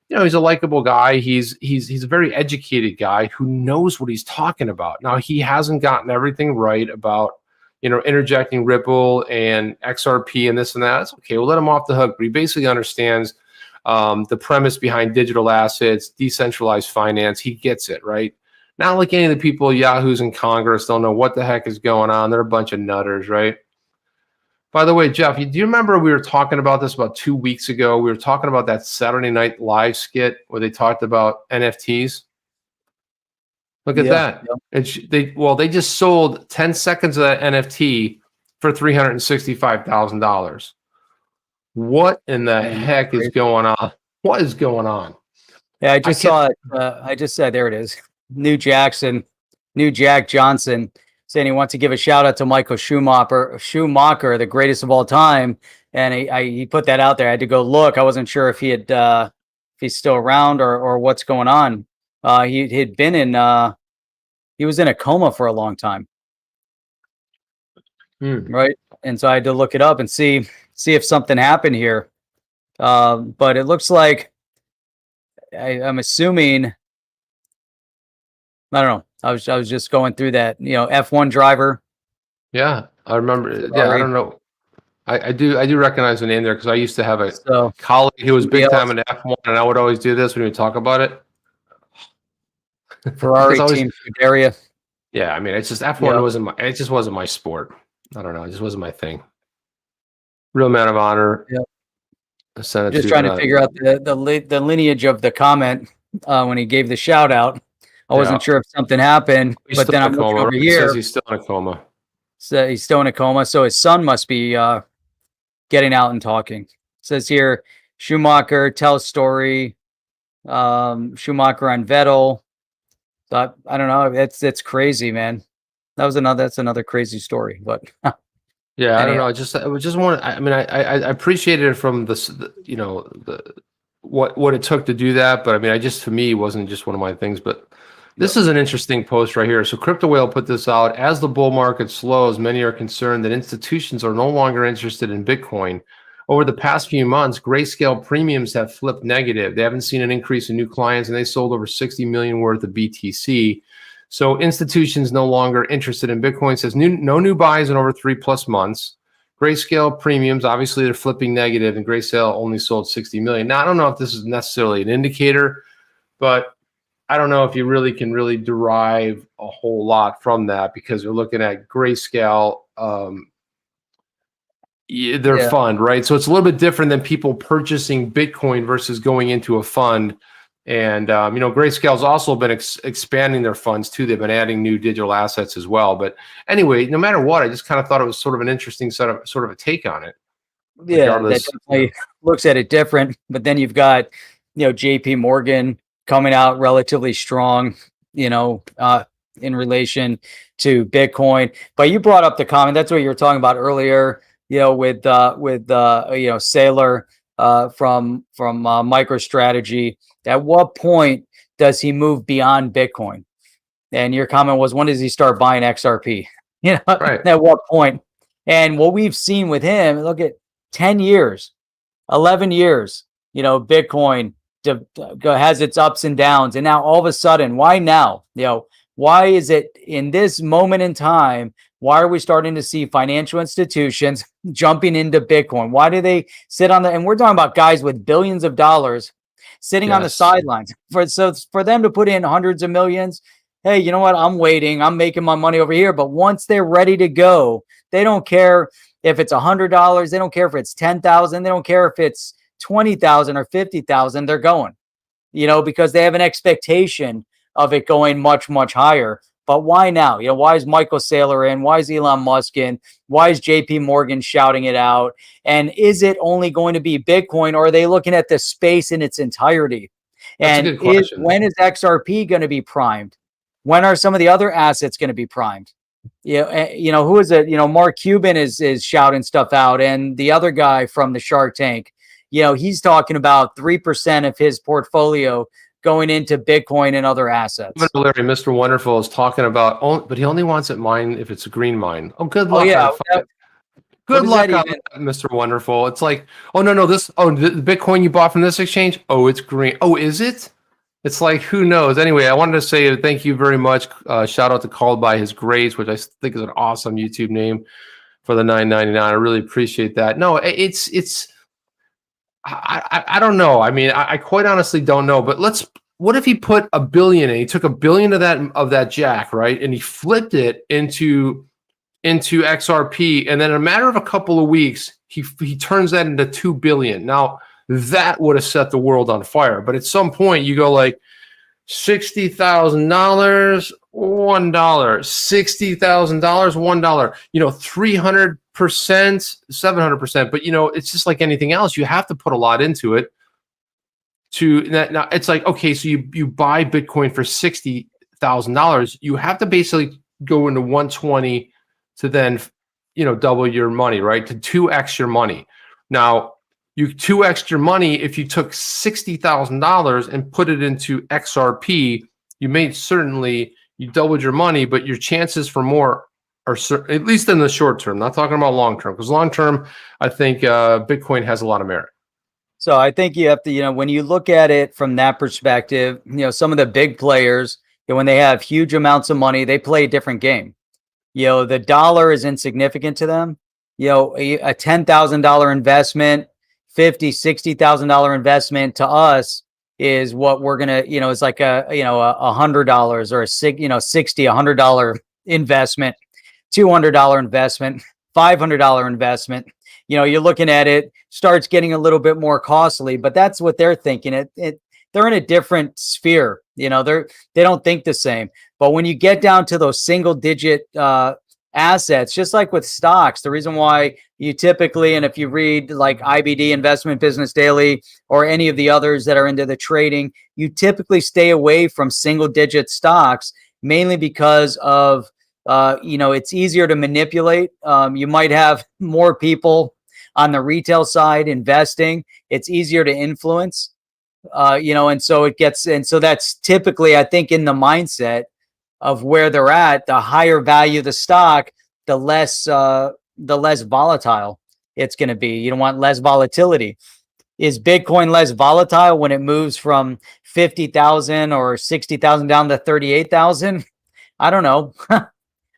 he's a likable guy. He's a very educated guy who knows what he's talking about. Now, he hasn't gotten everything right about, interjecting Ripple and XRP and this and that. It's okay. We'll let him off the hook, but he basically understands the premise behind digital assets, decentralized finance. He gets it, right? Not like any of the people, yahoos in Congress, don't know what the heck is going on. They're a bunch of nutters, right? By the way, Jeff, do you remember we were talking about this about 2 weeks ago? We were talking about that Saturday Night Live skit where they talked about NFTs. Look at that. They just sold 10 seconds of that NFT for $365,000. What in the heck is going on? What is going on? Yeah, I just saw it. I just said, there it is. New Jack Johnson, saying he wants to give a shout out to Michael Schumacher, the greatest of all time. And he put that out there. I had to go look. I wasn't sure if if he's still around or what's going on. He'd been he was in a coma for a long time. Right. And so I had to look it up and see if something happened here. But it looks like I'm assuming, I don't know. I was just going through that, F1 driver. Yeah, I remember. Yeah, I don't know. I do recognize the name there because I used to have a colleague who was big time in F1, and I would always do this when we talk about it. Ferrari team Scuderia. Yeah, I mean, it's just F1 it just wasn't my sport. I don't know. It just wasn't my thing. Real man of honor. Yep. Just trying to figure out the lineage of the comment when he gave the shout out. I wasn't sure if something happened, but then I'm looking over here. He's still in a coma. So he's still in a coma. So his son must be getting out and talking. It says here, Schumacher tells story. Schumacher on Vettel. I don't know. It's crazy, man. That's another crazy story. But yeah, I don't know. I just want. I mean, I appreciated it from what it took to do that. But I mean, to me, it wasn't just one of my things. But this is an interesting post right here. So Crypto Whale put this out. As the bull market slows, many are concerned that institutions are no longer interested in Bitcoin. Over the past few months, Grayscale premiums have flipped negative. They haven't seen an increase in new clients, and they sold over 60 million worth of BTC. So institutions no longer interested in Bitcoin. Says no new buys in over 3+ months. Grayscale premiums, obviously, they're flipping negative, and Grayscale only sold 60 million. Now, I don't know if this is necessarily an indicator, but I don't know if you can derive a whole lot from that because you're looking at Grayscale, their fund, right? So it's a little bit different than people purchasing Bitcoin versus going into a fund. And, Grayscale's also been expanding their funds too. They've been adding new digital assets as well. But anyway, no matter what, I just kind of thought it was sort of an interesting sort of a take on it. Yeah, that definitely looks at it different. But then you've got, JP Morgan coming out relatively strong, in relation to Bitcoin. But you brought up the comment. That's what you were talking about earlier, with Saylor from MicroStrategy. At what point does he move beyond Bitcoin? And your comment was, when does he start buying XRP? Right. At what point? And what we've seen with him, look at 10 years, 11 years, Bitcoin has its ups and downs. And now all of a sudden, why now? Why is it in this moment in time? Why are we starting to see financial institutions jumping into Bitcoin? Why do they sit on and we're talking about guys with billions of dollars sitting on the sidelines for them to put in hundreds of millions. Hey, you know what? I'm waiting. I'm making my money over here. But once they're ready to go, they don't care if it's $100. They don't care if it's 10,000. They don't care if it's 20,000 or 50,000. They're going, because they have an expectation of it going much, much higher. But why now? Why is Michael Saylor in? Why is Elon Musk in? Why is JP Morgan shouting it out? And is it only going to be Bitcoin, or are they looking at the space in its entirety? That's and when is XRP going to be primed? When are some of the other assets going to be primed? Who is it? Mark Cuban is shouting stuff out, and the other guy from the Shark Tank, he's talking about 3% of his portfolio going into Bitcoin and other assets. Larry, Mr. Wonderful is talking about, but he only wants it mined if it's a green mine. Oh, good luck. Good luck on that, Mr. Wonderful. It's like, the Bitcoin you bought from this exchange, it's green. Oh, is it? It's like, who knows? Anyway, I wanted to say thank you very much. Shout out to Called by His Grades, which I think is an awesome YouTube name for the $9.99. I really appreciate that. No, it's I don't know. I mean, I quite honestly don't know. But what if he put $1 billion and he took $1 billion of that jack, right, and he flipped it into XRP, and then in a matter of a couple of weeks, he turns that into $2 billion. Now that would have set the world on fire. But at some point, you go like $60,000, $1, $60,000, $1. 300%, 700%. But it's just like anything else. You have to put a lot into it. Now it's like, okay, so you buy Bitcoin for $60,000. You have to basically go into 120 to then double your money, right? To 2x your money. Now you 2x your money if you took $60,000 and put it into XRP. You doubled your money, but your chances for more are at least in the short term. Not talking about long term, because long term, I think Bitcoin has a lot of merit. So I think you have to, when you look at it from that perspective, some of the big players, when they have huge amounts of money, they play a different game. The dollar is insignificant to them. A $10,000 investment, $50,000, $60,000 investment to us is what we're gonna, it's like $100 or a $100 investment, $200 investment, $500 investment. You're looking at it starts getting a little bit more costly, but that's what they're thinking. They're in a different sphere. They don't think the same. But when you get down to those single digit assets, just like with stocks, the reason why you typically, and if you read like IBD, Investment Business Daily, or any of the others that are into the trading, you typically stay away from single digit stocks, mainly because of it's easier to manipulate. You might have more people on the retail side investing. It's easier to influence, and so that's typically, I think, in the mindset of where they're at. The higher value the stock, the less volatile it's going to be. You don't want less volatility. Is Bitcoin less volatile when it moves from 50,000 or 60,000 down to 38,000? I don't know.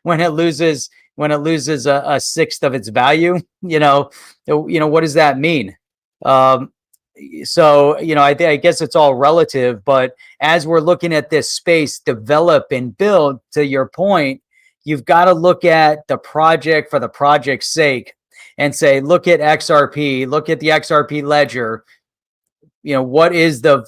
When it loses a sixth of its value, what does that mean? So, I guess it's all relative, but as we're looking at this space develop and build, to your point, you've got to look at the project for the project's sake and say, look at XRP, look at the XRP ledger. What is the,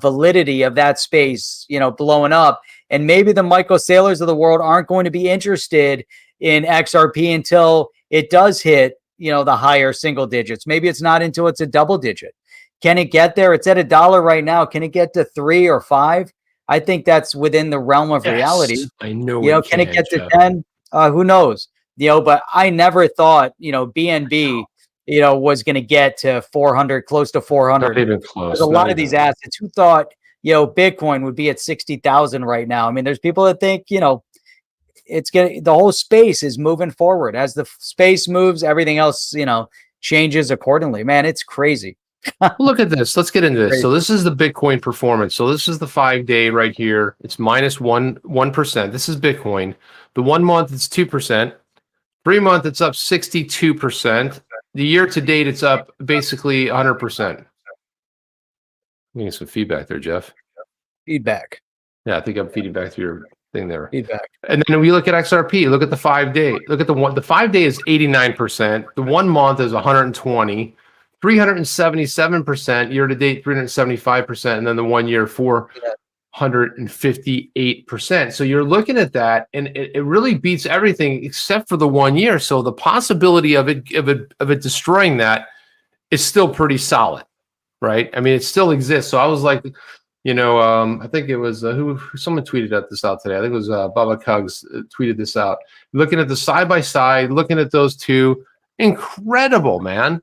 validity of that space, blowing up? And maybe the Michael Saylors of the world aren't going to be interested in XRP until it does hit, the higher single digits. Maybe it's not until it's a double digit. Can it get there? It's at $1 right now. Can it get to 3 or 5? I think that's within the realm of reality. I know. Can it get to 10? Who knows? But I never thought, BNB, was going to get to 400, close to 400. Not even close. There's a lot of these assets. Who thought, Bitcoin would be at 60,000 right now? I mean, there's people that think, it's the whole space is moving forward. As the space moves, everything else, changes accordingly. Man, it's crazy. Look at this. Let's get into this. Crazy. So this is the Bitcoin performance. So this is the 5-day right here. It's minus 1%. This is Bitcoin. The 1 month, it's 2%. 3 month, it's up 62%. The year to date, it's up basically 100%. I'm getting some feedback there, Jeff. Feedback. Yeah, I think I'm feeding back to your thing there. Feedback. And then we look at XRP. Look at the 5-day. Look at the 5-day is 89%. The 1 month is 120. 377% year to date, 375%, and then the 1 year 458%. So you're looking at that, and it really beats everything except for the 1 year. So the possibility of it destroying that is still pretty solid, right? I mean, it still exists. So I was like, I think it was someone tweeted this out today. I think it was Baba Cugs tweeted this out. Looking at the side by side, looking at those two, incredible, man.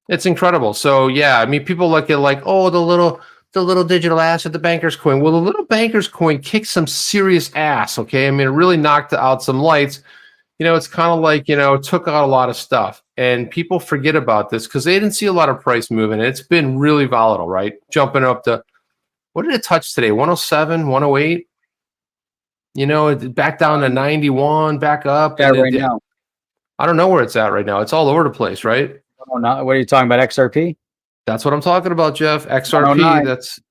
It's incredible. So yeah, I mean, people look at like, oh, the little digital asset, the banker's coin. Well, the little banker's coin kicked some serious ass. Okay, I mean, it really knocked out some lights. It's kind of like, it took out a lot of stuff, and people forget about this because they didn't see a lot of price movement. It's been really volatile, right? Jumping up to, what did it touch today? 107, 108. Back down to 91, back up. Yeah, right now. I don't know where it's at right now. It's all over the place, right? Oh, no, what are you talking about? XRP? That's what I'm talking about, Jeff. XRP. 109. That's Sitting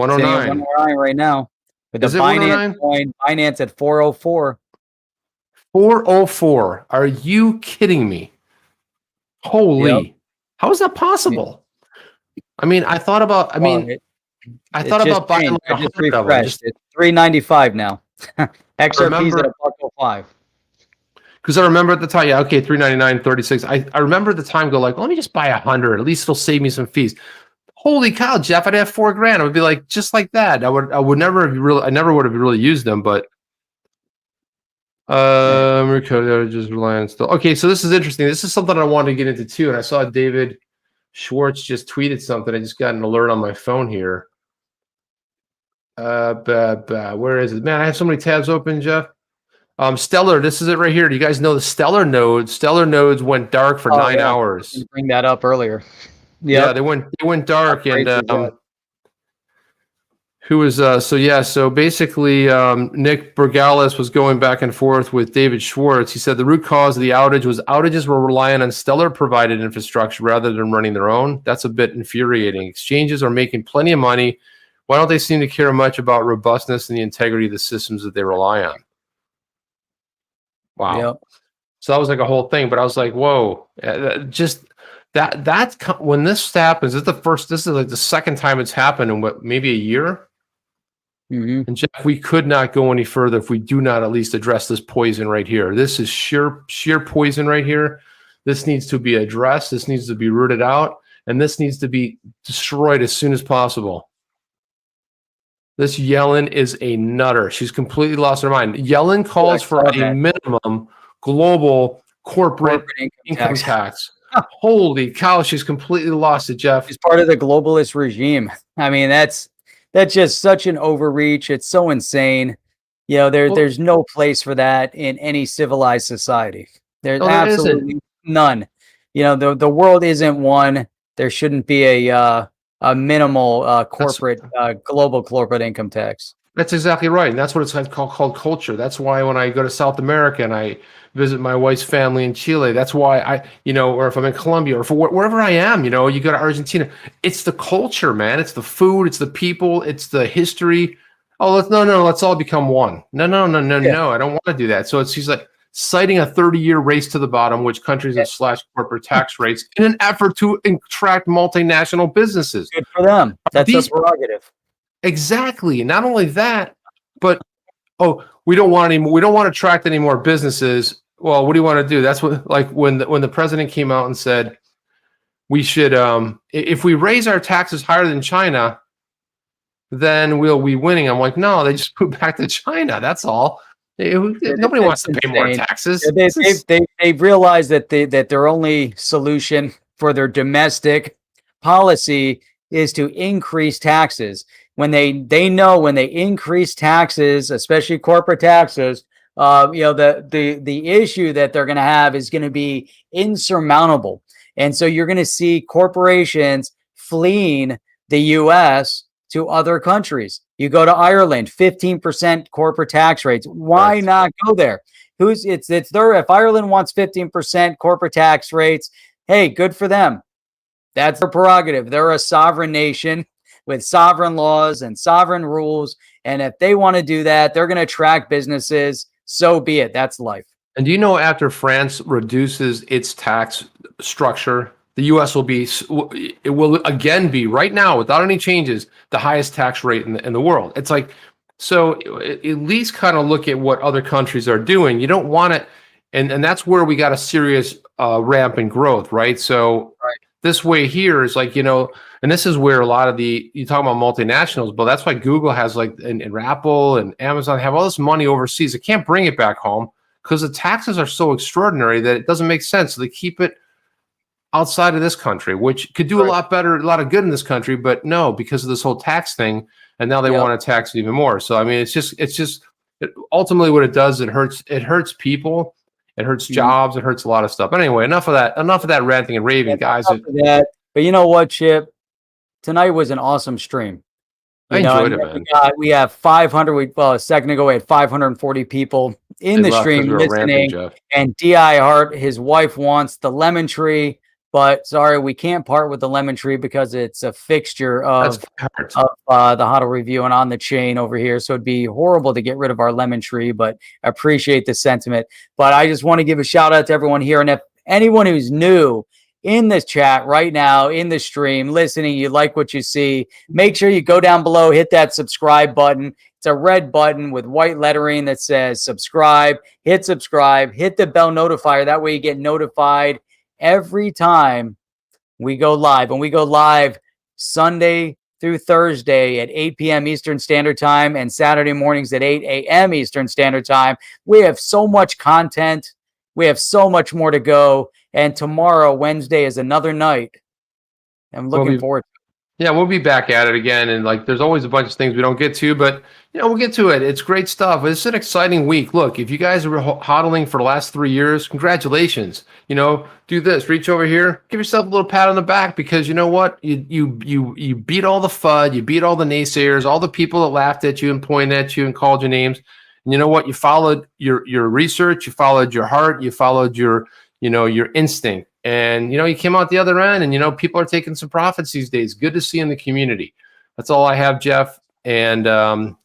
at 109. 109 right now. With the Is it Binance 109? coin, Binance at 404. 404. Are you kidding me? Holy. Yep. How is that possible? I mean, I thought about, I Well, mean, I it thought just about buying changed. like I just 100 of them. refreshed. It's 395 now. XRP's remember- at a $1.05. Because I remember at the time, yeah, okay, 399.36. I remember at the time go like, let me just buy 100. At least it'll save me some fees. Holy cow, Jeff! I'd have $4,000. I would be like, just like that. I would never have really, I never would have really used them, but just relying still. Okay, so this is interesting. This is something I wanted to get into too, and I saw David Schwartz just tweeted something. I just got an alert on my phone here. Where is it? Man, I have so many tabs open, Jeff. Stellar, this is it right here. Do you guys know the Stellar nodes? Stellar nodes went dark for 9 hours. You bring that up earlier. Yeah, they went dark, and who was so basically Nick Bergalis was going back and forth with David Schwartz. He said the root cause of the outage was outages were relying on Stellar provided infrastructure rather than running their own. That's a bit infuriating. Exchanges are making plenty of money. Why don't they seem to care much about robustness and the integrity of the systems that they rely on? Wow. Yep. So that was like a whole thing, but I was like, whoa, just that's when this happens. This is like the second time it's happened in what, maybe a year. Mm-hmm. And Jeff, we could not go any further if we do not at least address this poison right here. This is sheer poison right here. This needs to be addressed. This needs to be rooted out, and this needs to be destroyed as soon as possible. This Yellen is a nutter. She's completely lost her mind. Yellen calls for a minimum global corporate income tax. Holy cow, she's completely lost it, Jeff. She's part of the globalist regime. I mean, that's just such an overreach. It's so insane. You know, there's no place for that in any civilized society. There's absolutely none. You know, the world isn't one. There shouldn't be a minimal corporate global corporate income tax. That's exactly right, and that's what it's called culture. That's why when I go to South America and I visit my wife's family in Chile, that's why or if I'm in Colombia or wherever I am, you go to Argentina, it's the culture, man. It's the food, it's the people, it's the history. Oh, let's all become one. No, I don't want to do that. So she's like citing a 30-year race to the bottom, which countries have slashed corporate tax rates in an effort to attract multinational businesses. Good for them. That's a prerogative. Exactly. Not only that, but we don't want to attract any more businesses. Well, what do you want to do? That's what, like when the president came out and said we should if we raise our taxes higher than China, then we'll be winning. I'm like, no, they just put back to China. That's all. Nobody wants to pay more taxes. They've realized that their only solution for their domestic policy is to increase taxes. When they know when they increase taxes, especially corporate taxes, the issue that they're going to have is going to be insurmountable. And so you're going to see corporations fleeing the U.S. to other countries. You go to Ireland, 15% corporate tax rates. Why not go there? It's their, if Ireland wants 15% corporate tax rates, hey, good for them. That's their prerogative. They're a sovereign nation with sovereign laws and sovereign rules. And if they want to do that, they're going to attract businesses. So be it. That's life. And do you know after France reduces its tax structure, the U.S. will again be right now, without any changes, the highest tax rate in the world. It's like, so at least kind of look at what other countries are doing. You don't want it. And that's where we got a serious ramp in growth, right? So this way here is like, and this is where a lot of you talk about multinationals, but that's why Google has and Apple and Amazon have all this money overseas. They can't bring it back home because the taxes are so extraordinary that it doesn't make sense. So they keep it outside of this country, which could do a lot better, a lot of good in this country, but no, because of this whole tax thing. And now they want to tax it even more. So, I mean, ultimately what it does, it hurts people. It hurts jobs. It hurts a lot of stuff. But anyway, enough of that ranting and raving, guys. But you know what, Chip? Tonight was an awesome stream. I enjoyed it, man. We have 500. A second ago, we had 540 people in the stream listening. And D.I. Hart, his wife, wants the lemon tree, but sorry, we can't part with the lemon tree because it's a fixture of the HODL review and on the chain over here. So it'd be horrible to get rid of our lemon tree, but I appreciate the sentiment. But I just want to give a shout out to everyone here. And if anyone who's new in this chat right now, in the stream, listening, you like what you see, make sure you go down below, hit that subscribe button. It's a red button with white lettering that says subscribe. Hit subscribe, hit the bell notifier. That way you get notified every time we go live. And we go live Sunday through Thursday at 8 p.m. Eastern Standard Time and Saturday mornings at 8 a.m. Eastern Standard Time. We have so much content. We have so much more to go. And tomorrow, Wednesday, is another night. I'm looking forward to it. Yeah, we'll be back at it again. And like, there's always a bunch of things we don't get to, but we'll get to it. It's great stuff. It's an exciting week. Look, if you guys were hodling for the last 3 years, congratulations. Do this, reach over here, give yourself a little pat on the back, because you know what? You beat all the FUD, you beat all the naysayers, all the people that laughed at you and pointed at you and called you names. And you know what? You followed your research, you followed your heart, you followed your instinct. And, you came out the other end, and, people are taking some profits these days. Good to see in the community. That's all I have, Jeff. And,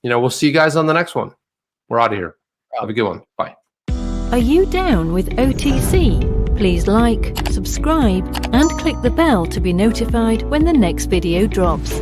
we'll see you guys on the next one. We're out of here. Have a good one. Bye. Are you down with OTC? Please like, subscribe, and click the bell to be notified when the next video drops.